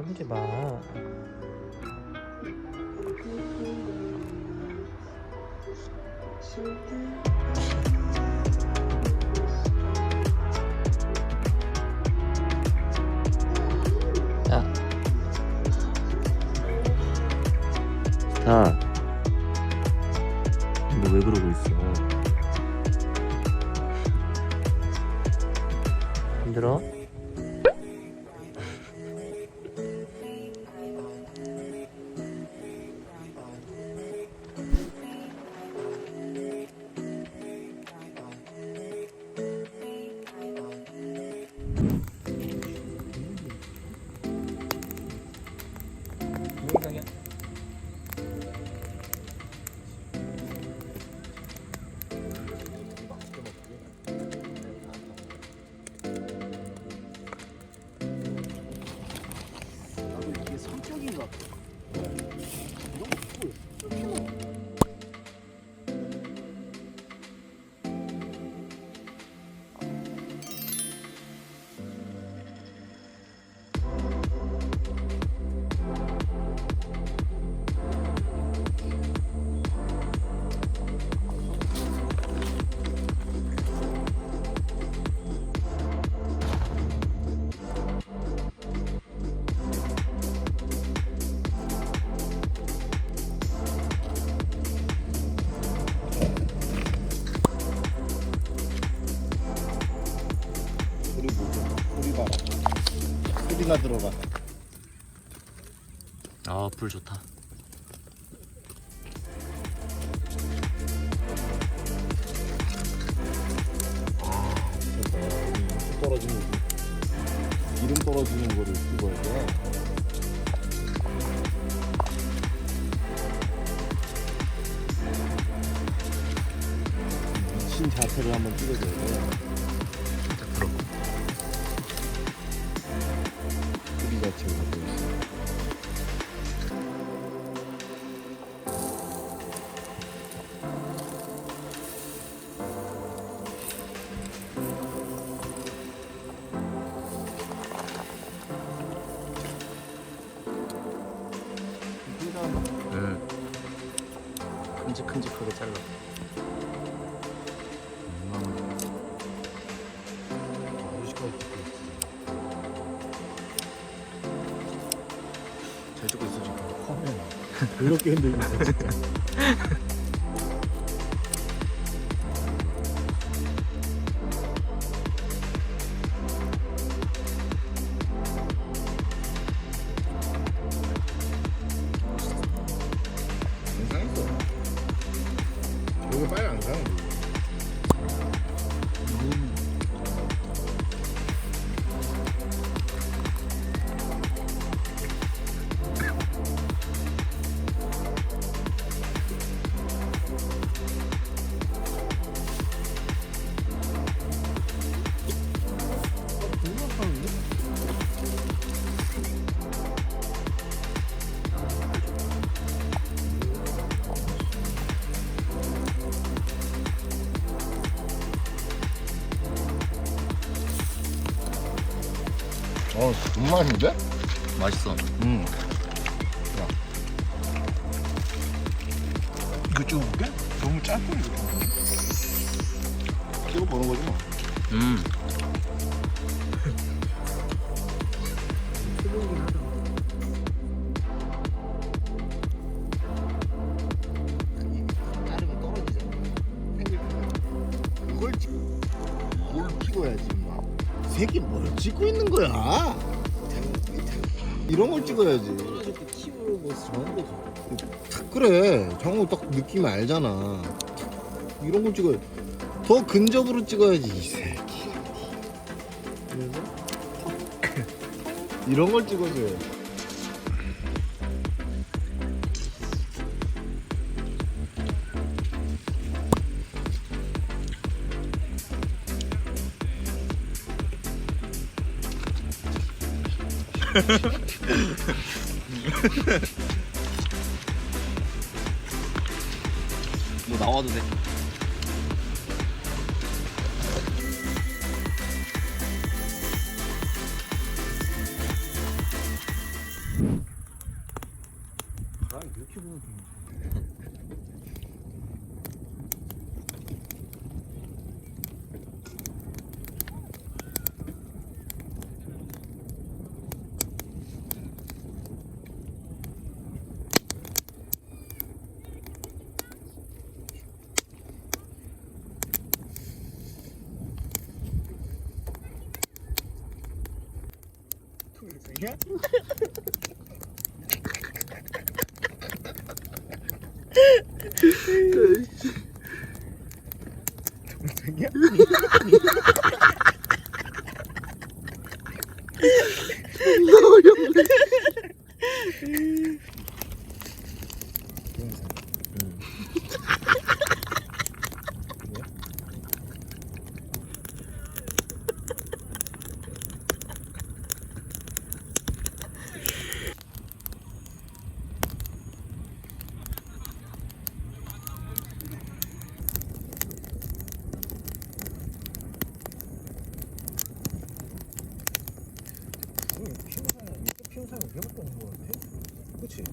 깨물지 마. 자, 스타. 너 왜 그러고 있어? 힘들어? 성격인 것 같아. 소리가 들어가. 아, 불 좋다. 떨어지는 거. 기름 떨어지는 거를 찍어야 돼. 미친 자태를 한번 찍어줘야 돼. 소리 자체가 갖고 있어. 큼직큼직하게 잘라. 잘 찍고 있어 지금. 카메라 그렇게 흔들고 있어 진짜. 이거 빨리 안 가는 거. 존맛인데? 맛있어. 야. 이거 찍어볼게? 너무 짧고 이거. 찍어보는 거지 뭐. 자르면 떨어지잖아. 그걸 찍어야지 막. 새끼 뭘 찍고 있는 거야? 이런 걸 찍어야지. 팁으로 뭐 정한 거지. 그래, 정우 딱 느낌 알잖아. 이런 걸 찍어야. 더 근접으로 찍어야지 이 새끼. 그래서 이런 걸 찍어줘요. 뭐 나와도 돼. 동영상. 동영상이야? 동영상이야? 피우사는 이렇게 피우사는 왜 갖고 오는 거 같아? 그치?